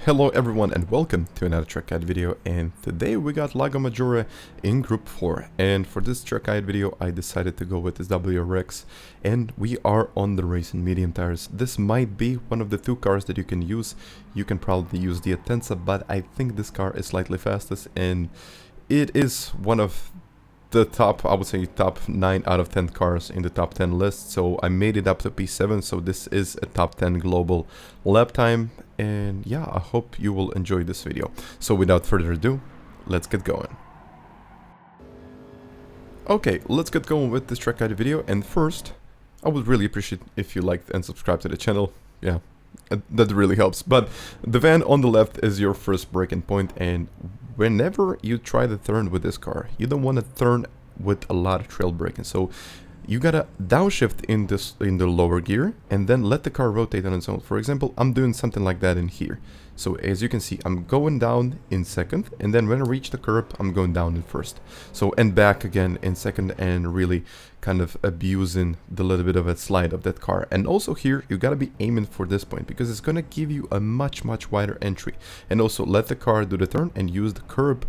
Hello everyone and welcome to another track guide video, and today we got Lago Maggiore in Group 4, and for this track guide video I decided to go with this WRX, and we are on the racing medium tires. This might be one of the two cars that you can use. You can probably use the Atenza, but I think this car is slightly fastest and it is one of the top, I would say top 9 out of 10 cars in the top 10 list. So I made it up to P7, so this is a top 10 global lap time, and yeah, I hope you will enjoy this video. So without further ado, let's get going. Okay, let's get going with this track guide video, and first I would really appreciate if you liked and subscribe to the channel. Yeah, that really helps. But the van on the left is your first braking point, and whenever you try to turn with this car, you don't want to turn with a lot of trail braking. So you gotta downshift in the lower gear and then let the car rotate on its own. For example, I'm doing something like that in here. So as you can see, I'm going down in second, and then when I reach the curb, I'm going down in first. So and back again in second, and really kind of abusing the little bit of a slide of that car. And also here, you gotta be aiming for this point because it's gonna give you a much wider entry. And also let the car do the turn and use the curb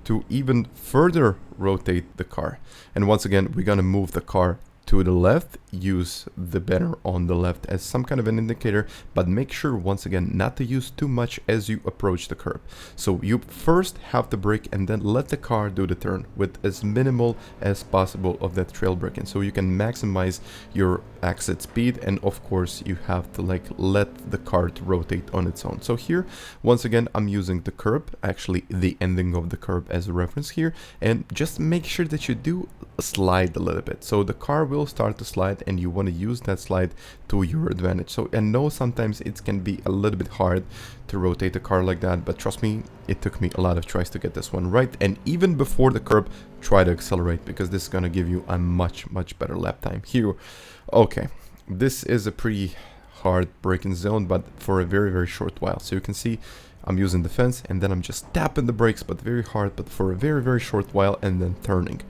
to even further rotate the car. And once again, we're gonna move the car to the left, use the banner on the left as some kind of an indicator, but make sure once again not to use too much as you approach the curb. So you first have to brake and then let the car do the turn with as minimal as possible of that trail braking, so you can maximize your exit speed. And of course you have to let the car to rotate on its own. So here once again I'm using the curb, actually the ending of the curb, as a reference here, and just make sure that you do slide a little bit. So the car will start to slide and you want to use that slide to your advantage. So I know sometimes it can be a little bit hard to rotate the car like that, but trust me, it took me a lot of tries to get this one right. And even before the curb, try to accelerate, because this is going to give you a much better lap time here. Okay, this is a pretty hard braking zone, but for a very short while. So you can see I'm using the fence and then I'm just tapping the brakes, but very hard, but for a very short while, and then turning.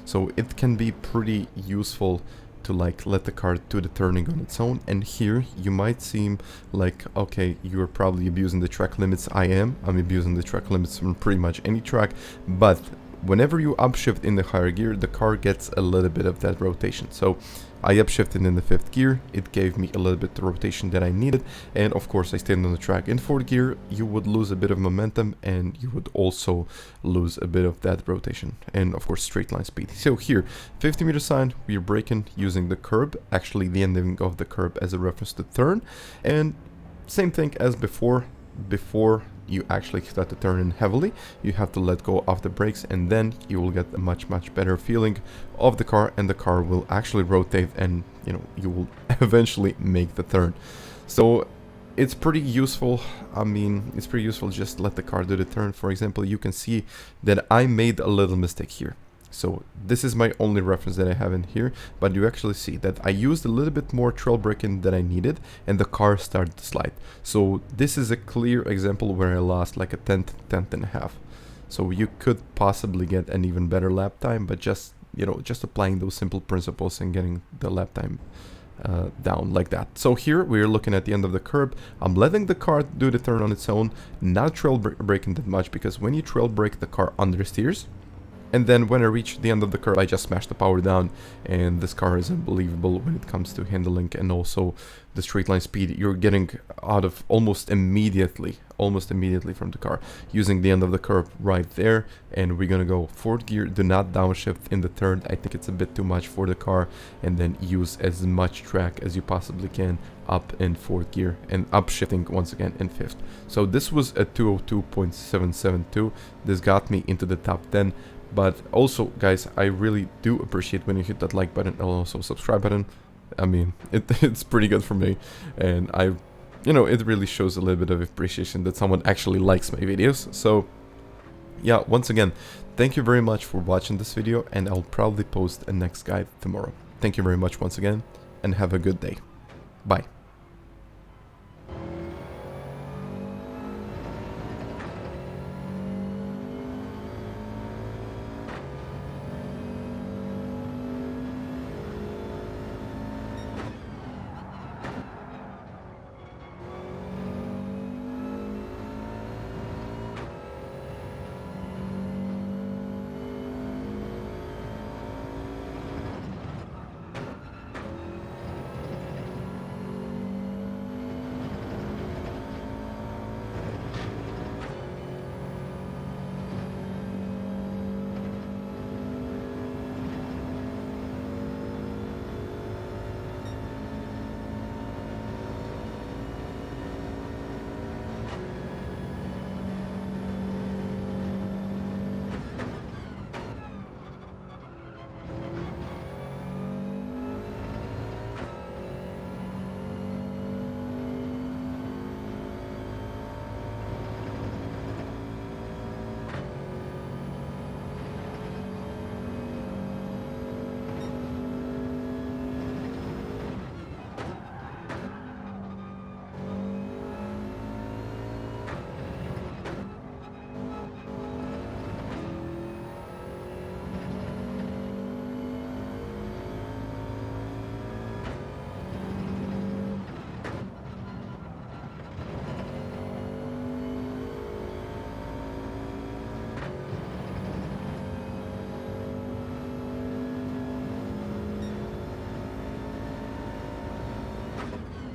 So it can be pretty useful to let the car do the turning on its own. And here you might seem like, okay, you're probably abusing the track limits. I'm abusing the track limits on pretty much any track, but whenever you upshift in the higher gear, the car gets a little bit of that rotation. So I upshifted in the 5th gear, it gave me a little bit of rotation that I needed, and of course I stayed on the track. In 4th gear, you would lose a bit of momentum, and you would also lose a bit of that rotation, and of course straight line speed. So here, 50 meter sign, we're braking using the curb, actually the ending of the curb as a reference to turn, and same thing as before you actually start to turn in heavily, you have to let go of the brakes, and then you will get a much better feeling of the car, and the car will actually rotate, and you will eventually make the turn. So it's pretty useful. I mean, it's pretty useful, just let the car do the turn. For example, you can see that I made a little mistake here. So this is my only reference that I have in here, but you actually see that I used a little bit more trail braking than I needed, and the car started to slide. So this is a clear example where I lost like a tenth and a half. So you could possibly get an even better lap time, but just just applying those simple principles and getting the lap time down like that. So here we're looking at the end of the curb. I'm letting the car do the turn on its own, not trail braking that much, because when you trail brake, the car understeers. And then when I reach the end of the curve, I just smashed the power down, and this car is unbelievable when it comes to handling and also the straight line speed you're getting out of almost immediately from the car, using the end of the curve right there. And we're gonna go 4th gear, do not downshift in the turn, I think it's a bit too much for the car, and then use as much track as you possibly can up in 4th gear, and upshifting once again in 5th. So this was a 202.772, this got me into the top 10. But also, guys, I really do appreciate when you hit that like button and also subscribe button. I mean, it's pretty good for me, and it really shows a little bit of appreciation that someone actually likes my videos. So yeah, once again, thank you very much for watching this video, and I'll probably post a next guide tomorrow. Thank you very much once again, and have a good day. Bye.